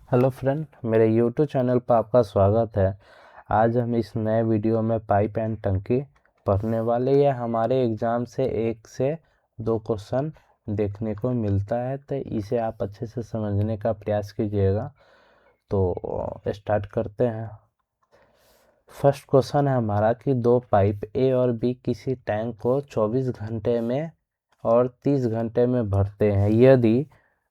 Hello friend, मेरे YouTube channel पर आपका स्वागत है। आज हम इस नए वीडियो में पाइप एंड टंकी पढ़ने वाले। ये हमारे एग्ज़ाम से 1 से 2 क्वेश्चन देखने को मिलता है, तो इसे आप अच्छे से समझने का प्रयास कीजिएगा। तो स्टार्ट करते हैं। फर्स्ट क्वेश्चन है हमारा कि दो पाइप ए और बी किसी टैंक को 24 घंटे में और 30 घंटे में भरते हैं। यदि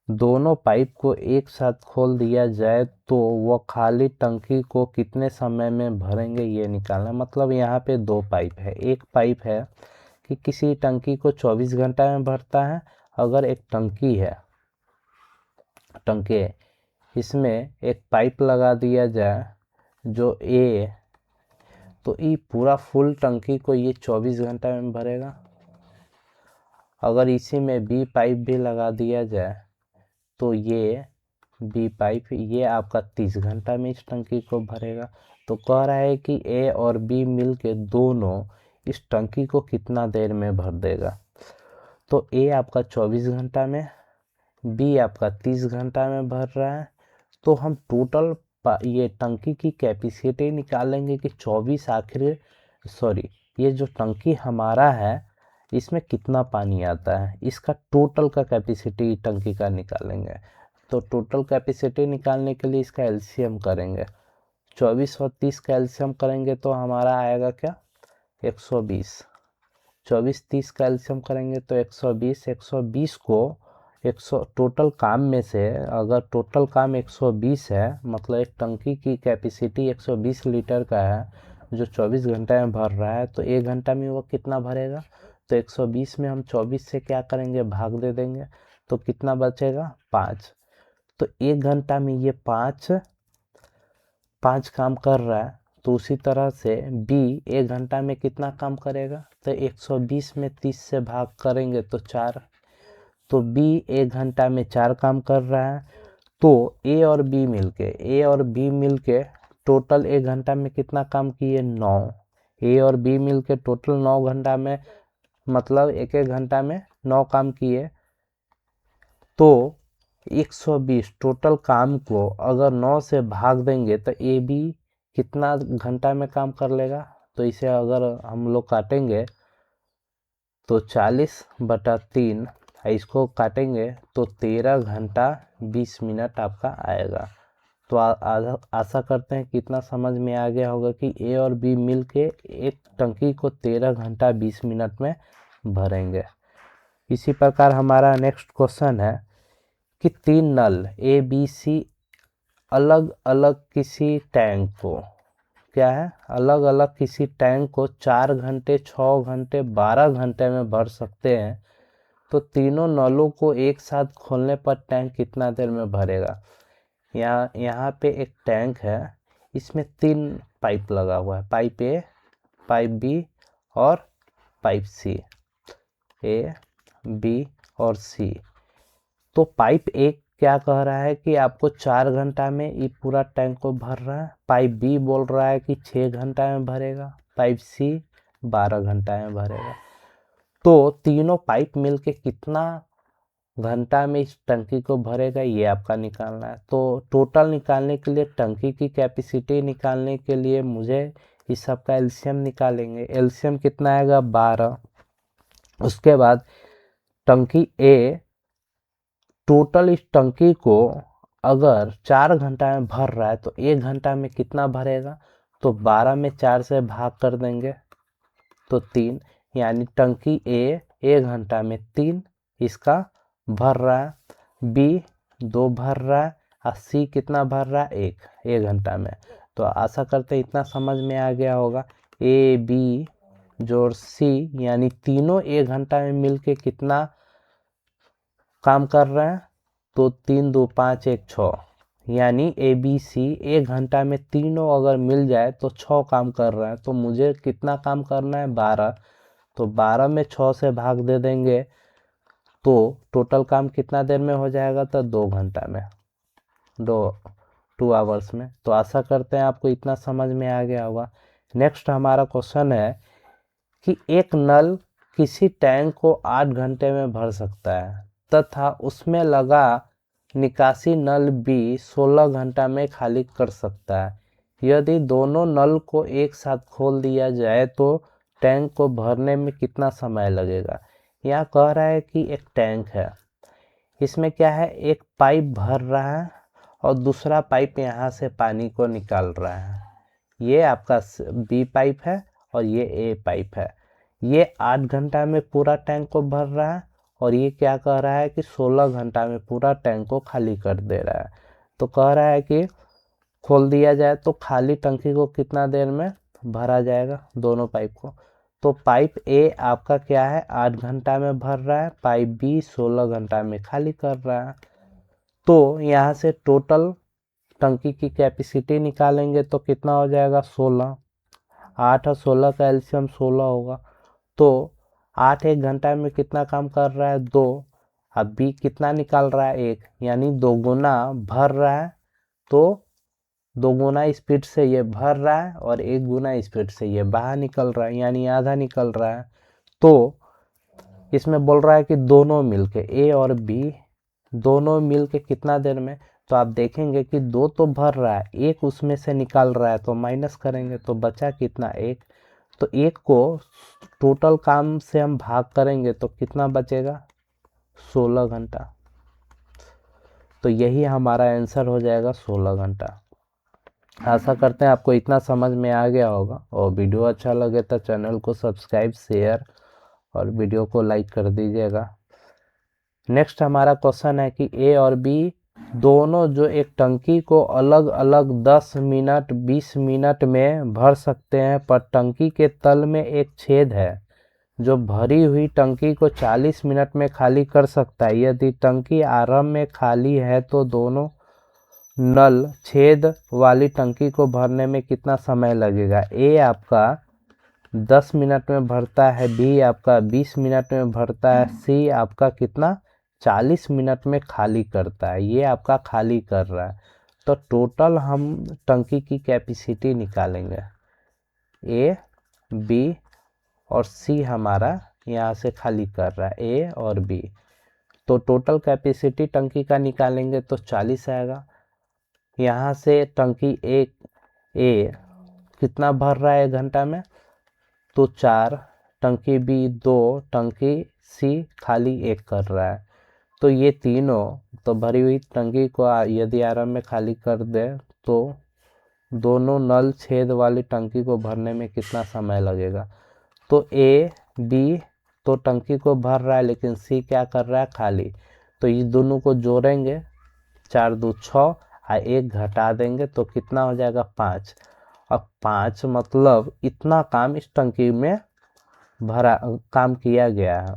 दोनों पाइप को एक साथ खोल दिया जाए तो वह खाली टंकी को कितने समय में भरेंगे, ये निकालना। मतलब यहाँ पे दो पाइप है। एक पाइप है कि किसी टंकी को 24 घंटा में भरता है। अगर एक टंकी है, टंकी इसमें एक पाइप लगा दिया जाए जो ए, तो ये पूरा फुल टंकी को ये 24 घंटा में भरेगा। अगर इसी में बी पाइप भी लगा दिया जाए तो ये बी पाइप ये आपका 30 घंटा में इस टंकी को भरेगा। तो कह रहा है कि ए और बी मिल के दोनों इस टंकी को कितना देर में भर देगा। तो ए आपका 24 घंटा में, बी आपका 30 घंटा में भर रहा है। तो हम टोटल ये टंकी की कैपेसिटी निकालेंगे कि 24 ये जो टंकी हमारा है इसमें कितना पानी आता है, इसका टोटल का कैपेसिटी टंकी का निकालेंगे। तो टोटल कैपेसिटी निकालने के लिए इसका एलसीएम करेंगे। 24 और 30 का एलसीएम करेंगे तो हमारा आएगा क्या, 120। 24-30 का एलसीएम करेंगे तो 120। 120 को 100 टोटल काम में से, अगर टोटल काम 120 है, मतलब एक टंकी की कैपेसिटी 120 लीटर का है जो 24 घंटे में भर रहा है, तो 1 घंटा में वो कितना भरेगा। तो 120 में हम 24 से क्या करेंगे, भाग दे देंगे, तो कितना बचेगा, 5। तो 1 घंटा में ये 5 काम कर रहा है। तो उसी तरह से बी 1 घंटा में कितना काम करेगा, तो 120 में 30 से भाग करेंगे तो 4। तो बी 1 घंटा में 4 काम कर रहा है। तो ए और बी मिलके टोटल 1 घंटा में कितना काम किए, 9। ए और बी मिलके टोटल 9 घंटा में, मतलब एक एक घंटा में 9 काम किए। तो 120 टोटल काम को अगर 9 से भाग देंगे तो ए बी कितना घंटा में काम कर लेगा। तो इसे अगर हम लोग काटेंगे तो 40/3, इसको काटेंगे तो 13 घंटा 20 मिनट आपका आएगा। तो आशा करते हैं कि इतना समझ में आ गया होगा कि ए और बी मिल के एक टंकी को 13 घंटा 20 मिनट में भरेंगे। इसी प्रकार हमारा नेक्स्ट क्वेश्चन है कि 3 नल ए बी सी अलग अलग किसी टैंक को, क्या है, अलग अलग किसी टैंक को 4 घंटे 6 घंटे 12 घंटे में भर सकते हैं। तो तीनों नलों को एक साथ खोलने पर टैंक कितना देर में भरेगा। यहाँ पे एक टैंक है, इसमें 3 पाइप लगा हुआ है, पाइप ए, पाइप बी और पाइप सी, ए बी और सी। तो पाइप एक क्या कह रहा है कि आपको 4 घंटा में ये पूरा टैंक को भर रहा है। पाइप बी बोल रहा है कि 6 घंटा में भरेगा। पाइप सी 12 घंटा में भरेगा। तो तीनों पाइप मिलके कितना घंटा में इस टंकी को भरेगा, ये आपका निकालना है। तो टोटल निकालने के लिए, टंकी की कैपेसिटी निकालने के लिए मुझे इस सब का एलसीएम निकालेंगे। एलसीएम कितना आएगा, 12। उसके बाद टंकी ए, टोटल इस टंकी को अगर 4 घंटा में भर रहा है तो 1 घंटा में कितना भरेगा। तो 12 में 4 से भाग कर देंगे तो 3, यानी टंकी ए 1 घंटा में 3 इसका भर रहा है। बी 2 भर रहा है और सी कितना भर रहा है, 1 घंटा में। तो आशा करते हैं इतना समझ में आ गया होगा। ए बी जोड़ सी, यानी तीनों 1 घंटा में मिलके कितना काम कर रहे हैं। तो 3 2 5 1 6, यानी ए बी सी 1 घंटा में तीनों अगर मिल जाए तो 6 काम कर रहा है। तो मुझे कितना काम करना है, 12। तो 12 में 6 से भाग दे देंगे तो टोटल काम कितना देर में हो जाएगा, तो 2 घंटा में, 2 आवर्स में। तो आशा करते हैं आपको इतना समझ में आ गया होगा। नेक्स्ट हमारा क्वेश्चन है कि एक नल किसी टैंक को 8 घंटे में भर सकता है तथा उसमें लगा निकासी नल बी 16 घंटा में खाली कर सकता है। यदि दोनों नल को एक साथ खोल दिया जाए तो टैंक को भरने में कितना समय लगेगा। यहाँ कह रहा है कि एक टैंक है, इसमें क्या है, एक पाइप भर रहा है और दूसरा पाइप यहाँ से पानी को निकाल रहा है। ये आपका बी पाइप है और ये ए पाइप है। ये 8 घंटा में पूरा टैंक को भर रहा है और ये क्या कह रहा है कि 16 घंटा में पूरा टैंक को खाली कर दे रहा है। तो कह रहा है कि खोल दिया जाए तो खाली टंकी को कितना देर में भरा जाएगा, दोनों पाइप को। तो पाइप ए आपका क्या है, 8 घंटा में भर रहा है, पाइप बी 16 घंटा में खाली कर रहा है। तो यहाँ से टोटल टंकी की कैपेसिटी निकालेंगे तो कितना हो जाएगा, 16। 8 और 16 का एलसीएम 16 होगा। तो 8 एक घंटा में कितना काम कर रहा है, 2। अब बी कितना निकाल रहा है, 1, यानी 2 गुना भर रहा है। तो 2 गुना स्पीड से ये भर रहा है और 1 गुना स्पीड से ये बाहर निकल रहा है, यानी आधा निकल रहा है। तो इसमें बोल रहा है कि दोनों मिलके, ए और बी दोनों मिलके कितना देर में। तो आप देखेंगे कि 2 तो भर रहा है, 1 उसमें से निकाल रहा है, तो माइनस करेंगे तो बचा कितना, 1। तो 1 को टोटल काम से हम भाग करेंगे तो कितना बचेगा, 16 घंटा। तो यही हमारा आंसर हो जाएगा, 16 घंटा। आशा करते हैं आपको इतना समझ में आ गया होगा, और वीडियो अच्छा लगे तो चैनल को सब्सक्राइब, शेयर और वीडियो को लाइक कर दीजिएगा। नेक्स्ट हमारा क्वेश्चन है कि ए और बी दोनों जो एक टंकी को अलग अलग 10 मिनट 20 मिनट में भर सकते हैं, पर टंकी के तल में एक छेद है जो भरी हुई टंकी को 40 मिनट में खाली कर सकता है। यदि टंकी आरंभ में खाली है तो दोनों नल छेद वाली टंकी को भरने में कितना समय लगेगा। ए आपका 10 मिनट में भरता है, बी आपका 20 मिनट में भरता है, सी आपका कितना 40 मिनट में खाली करता है। ये आपका खाली कर रहा है। तो टोटल हम टंकी की कैपेसिटी निकालेंगे, ए बी और सी हमारा यहाँ से खाली कर रहा है, ए और बी। तो टोटल कैपेसिटी टंकी का निकालेंगे तो 40 आएगा। यहाँ से टंकी एक ए कितना भर रहा है 1 घंटा में, तो 4, टंकी बी 2, टंकी सी खाली 1 कर रहा है। तो ये तीनों तो भरी हुई टंकी को यदि आरंभ में खाली कर दे तो दोनों नल छेद वाली टंकी को भरने में कितना समय लगेगा। तो ए बी तो टंकी को भर रहा है, लेकिन सी क्या कर रहा है, खाली। तो ये दोनों को जोड़ेंगे, 4 2 6 और 1 घटा देंगे तो कितना हो जाएगा, 5। अब 5 मतलब इतना काम इस टंकी में भरा काम किया गया है।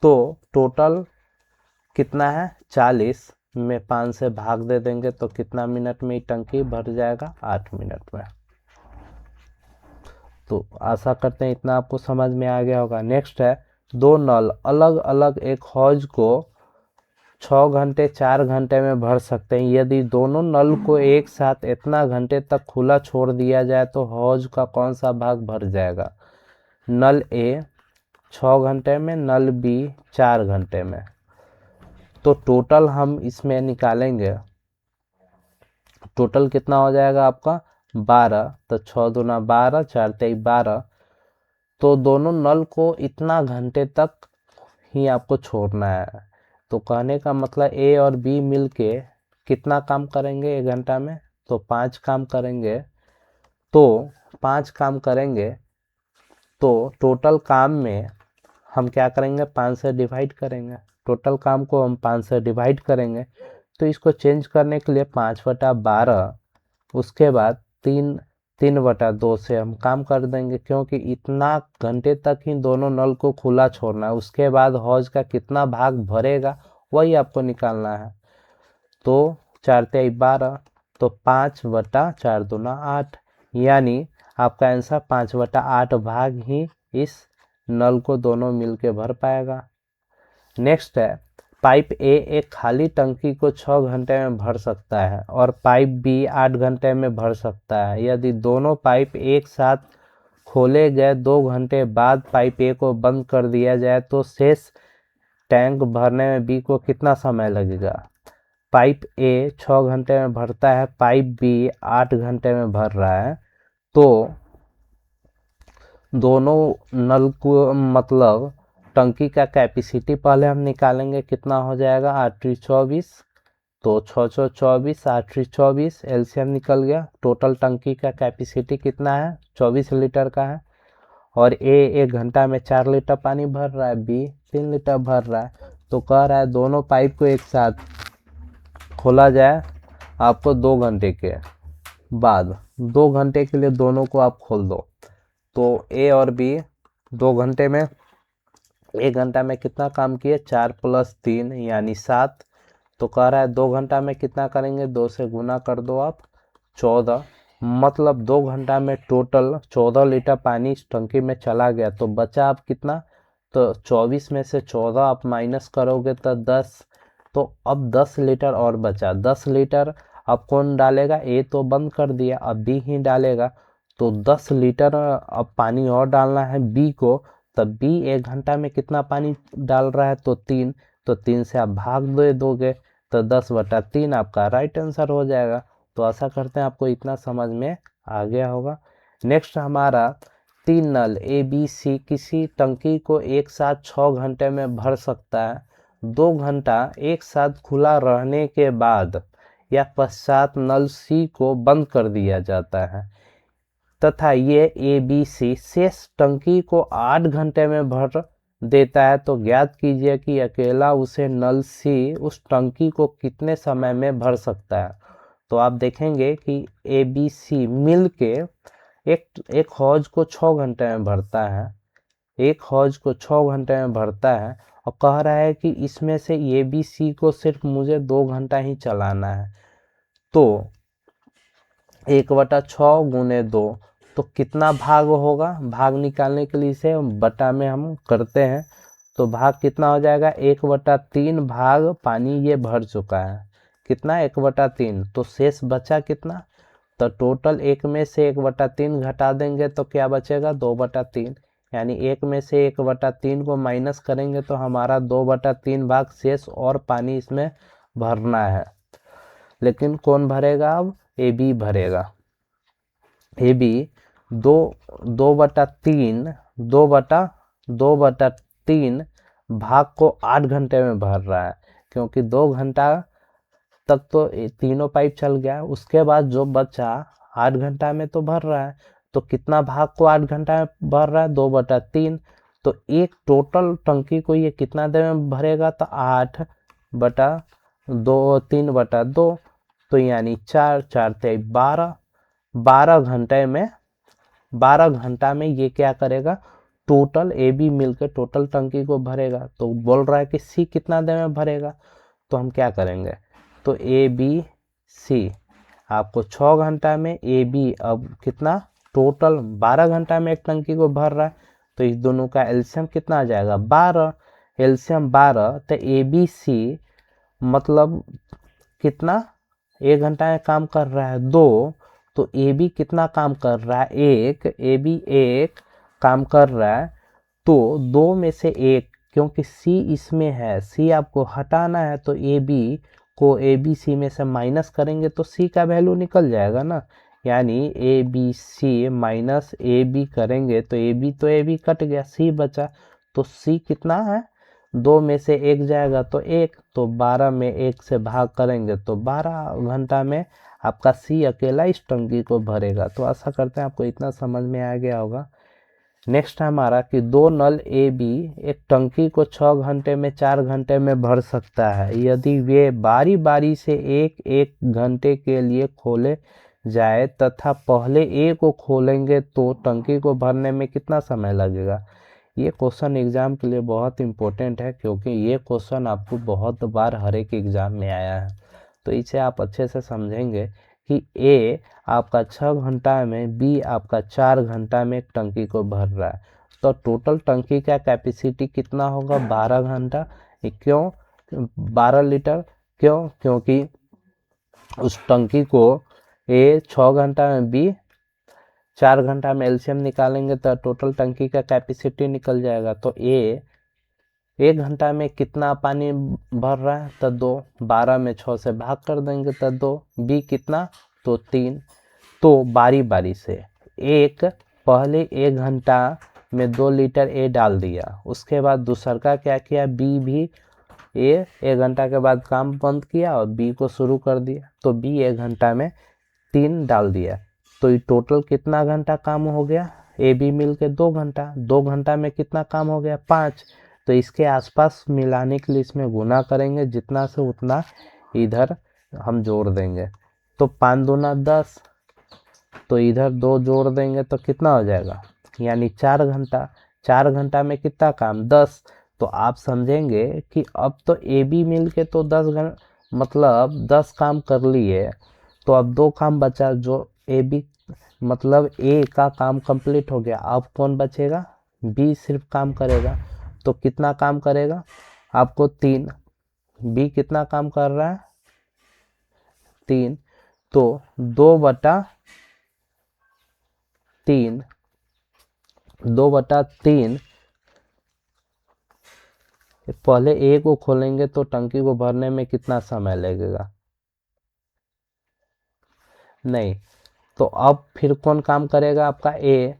तो टोटल कितना है, 40 में 5 से भाग दे देंगे तो कितना मिनट में टंकी भर जाएगा, 8 मिनट में। तो आशा करते हैं इतना आपको समझ में आ गया होगा। नेक्स्ट है, 2 नल अलग अलग एक हौज को 6 घंटे 4 घंटे में भर सकते हैं। यदि दोनों नल को एक साथ इतना घंटे तक खुला छोड़ दिया जाए तो हौज का कौन सा भाग भर जाएगा। नल ए 6 घंटे में, नल बी 4 घंटे में। तो टोटल हम इसमें निकालेंगे, टोटल कितना हो जाएगा आपका 12। तो 6 दूना 12, 4 तेईस 12। तो दोनों नल को इतना घंटे तक ही आपको छोड़ना है। तो कहने का मतलब ए और बी मिलके कितना काम करेंगे 1 घंटा में, तो 5 काम करेंगे। तो 5 काम करेंगे तो टोटल काम में हम क्या करेंगे, 5 से डिवाइड करेंगे। टोटल काम को हम 5 से डिवाइड करेंगे तो इसको चेंज करने के लिए 5/12, उसके बाद 3/2 से हम काम कर देंगे, क्योंकि इतना घंटे तक ही दोनों नल को खुला छोड़ना है। उसके बाद हौज का कितना भाग भरेगा वही आपको निकालना है। तो 4 तेईस 12, तो 5/4 दूना 8, यानी आपका आंसर 5/8 भाग ही इस नल को दोनों मिलके भर पाएगा। नेक्स्ट है, पाइप ए एक खाली टंकी को 6 घंटे में भर सकता है और पाइप बी 8 घंटे में भर सकता है। यदि दोनों पाइप एक साथ खोले गए 2 घंटे बाद पाइप ए को बंद कर दिया जाए तो शेष टैंक भरने में बी को कितना समय लगेगा। पाइप ए 6 घंटे में भरता है, पाइप बी 8 घंटे में भर रहा है, तो दोनों नल को मतलब टंकी का कैपेसिटी पहले हम निकालेंगे, कितना हो जाएगा 8 24, तो 6 6 24, 8 24, एलसीएम निकल गया। टोटल टंकी का कैपेसिटी कितना है 24 लीटर का है, और ए 1 घंटा में 4 लीटर पानी भर रहा है, बी 3 लीटर भर रहा है। तो कह रहा है दोनों पाइप को एक साथ खोला जाए आपको 2 घंटे के बाद, 2 घंटे के लिए दोनों को आप खोल दो, तो ए और बी 2 घंटे में, 1 घंटा में कितना काम किए 4 + 3 यानी 7। तो कह रहा है 2 घंटा में कितना करेंगे, 2 से गुना कर दो आप 14, मतलब 2 घंटा में टोटल 14 लीटर पानी इस टंकी में चला गया। तो बचा आप कितना, तो 24 में से 14 आप माइनस करोगे तो 10, तो अब 10 लीटर और बचा। 10 लीटर अब कौन डालेगा, ए तो बंद कर दिया, अब बी ही डालेगा। तो 10 लीटर अब पानी और डालना है बी को, तब बी 1 घंटा में कितना पानी डाल रहा है, तो 3, तो 3 से आप भाग दे दोगे, तो 10/3 आपका राइट आंसर हो जाएगा। तो आशा करते हैं आपको इतना समझ में आ गया होगा। नेक्स्ट हमारा 3 नल ए बी सी किसी टंकी को एक साथ 6 घंटे में भर सकता है। 2 घंटा एक साथ खुला रहने के बाद या पश्चात नल सी को बंद कर दिया जाता है तथा ये ए बी सी शेष टंकी को 8 घंटे में भर देता है। तो ज्ञात कीजिए कि अकेला उसे नल सी उस टंकी को कितने समय में भर सकता है। तो आप देखेंगे कि ए बी सी मिल के एक हौज को 6 घंटे में भरता है, एक हौज को 6 घंटे में भरता है, और कह रहा है कि इसमें से ए बी सी को सिर्फ मुझे 2 घंटा ही चलाना है। तो 1/6 × 2, तो कितना भाग होगा, भाग निकालने के लिए इसे बटा में हम करते हैं, तो भाग कितना हो जाएगा 1/3 भाग पानी ये भर चुका है, कितना 1/3, तो शेष बचा कितना, तो टोटल 1 में से 1/3 घटा देंगे तो क्या बचेगा 2/3, यानी 1 में से 1/3 को माइनस करेंगे तो हमारा 2/3 भाग शेष और पानी इसमें भरना है। लेकिन कौन भरेगा, अब ए बी भरेगा। ए बी 2/3 भाग को 8 घंटे में भर रहा है, क्योंकि 2 घंटा तक तो तीनों पाइप चल गया, उसके बाद जो बचा 8 घंटा में तो भर रहा है। तो कितना भाग को 8 घंटा में भर रहा है 2/3, तो एक टोटल टंकी को ये कितना देर में भरेगा, तो 8/2 3/2, तो यानी 4 4 12, 12 घंटा में ये क्या करेगा, टोटल ए बी मिलकर टोटल टंकी को भरेगा। तो बोल रहा है कि सी कितना देर में भरेगा, तो हम क्या करेंगे, तो ए बी सी आपको 6 घंटा में, ए बी अब कितना टोटल 12 घंटा में एक टंकी को भर रहा है, तो इस दोनों का एलसीएम कितना आ जाएगा 12, एलसीएम 12, तो ए बी सी मतलब कितना 1 घंटा में काम कर रहा है 2, तो ए बी कितना काम कर रहा है 1, ए बी 1 काम कर रहा है, तो 2 में से 1, क्योंकि सी इसमें है, सी आपको हटाना है, तो ए बी को ए बी सी में से माइनस करेंगे तो सी का वैल्यू निकल जाएगा ना, यानी A B C minus A B करेंगे तो ए बी कट गया, सी बचा, तो सी कितना है 2 में से 1 जाएगा तो 1, तो 12 में 1 से भाग करेंगे तो 12 घंटा में आपका सी अकेला इस टंकी को भरेगा। तो आशा करते हैं आपको इतना समझ में आ गया होगा। नेक्स्ट हमारा कि 2 नल ए बी एक टंकी को 6 घंटे में 4 घंटे में भर सकता है यदि वे बारी बारी से एक एक घंटे के लिए खोले जाए तथा पहले ए को खोलेंगे तो टंकी को भरने में कितना समय लगेगा। ये क्वेश्चन एग्जाम के लिए बहुत इंपॉर्टेंट है, क्योंकि ये क्वेश्चन आपको बहुत बार हर एक एग्जाम में आया है। तो इसे आप अच्छे से समझेंगे कि ए आपका 6 घंटा में, बी आपका 4 घंटा में एक टंकी को भर रहा है, तो टोटल टंकी का कैपेसिटी कितना होगा 12 घंटा। क्यों 12 लीटर, क्योंकि उस टंकी को ए 6 घंटा में, बी 4 घंटा में एलसीएम निकालेंगे तो टोटल टंकी का कैपेसिटी निकल जाएगा। तो ए 1 घंटा में कितना पानी भर रहा है, तो 2, 12 में 6 से भाग कर देंगे तो 2, बी कितना, तो 3। तो बारी बारी से पहले 1 घंटा में 2 लीटर ए डाल दिया, उसके बाद दूसर का क्या किया, बी भी ए 1 घंटा के बाद काम बंद किया और बी को शुरू कर दिया, तो बी 1 घंटा में 3 डाल दिया। तो ये टोटल कितना घंटा काम हो गया, ए बी मिल के 2 घंटा, 2 घंटा में कितना काम हो गया, 5। तो इसके आसपास मिलाने के लिए इसमें गुना करेंगे, जितना से उतना इधर हम जोड़ देंगे। तो 5 दूना 10, तो इधर 2 जोड़ देंगे तो कितना हो जाएगा, यानी 4 घंटा। 4 घंटा में कितना काम, 10। तो आप समझेंगे कि अब तो ए बी मिल के तो 10 घंटा मतलब 10 काम कर लिए, तो अब 2 काम बचा, जो ए बी मतलब ए का काम कंप्लीट हो गया। अब कौन बचेगा, बी सिर्फ काम करेगा। तो कितना काम करेगा आपको, 3। बी कितना काम कर रहा है, 3। तो 2/3, 2/3 पहले ए को खोलेंगे तो टंकी को भरने में कितना समय लगेगा, नहीं। तो अब फिर कौन काम करेगा आपका, ए।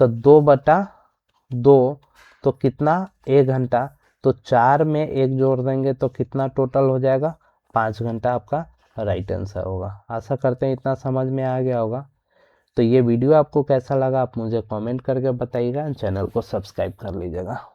तो 2/2, तो कितना, 1 घंटा। तो 4 में 1 जोड़ देंगे तो कितना टोटल हो जाएगा, 5 घंटा आपका राइट आंसर होगा। आशा करते हैं इतना समझ में आ गया होगा। तो ये वीडियो आपको कैसा लगा आप मुझे कमेंट करके बताइएगा, चैनल को सब्सक्राइब कर लीजिएगा।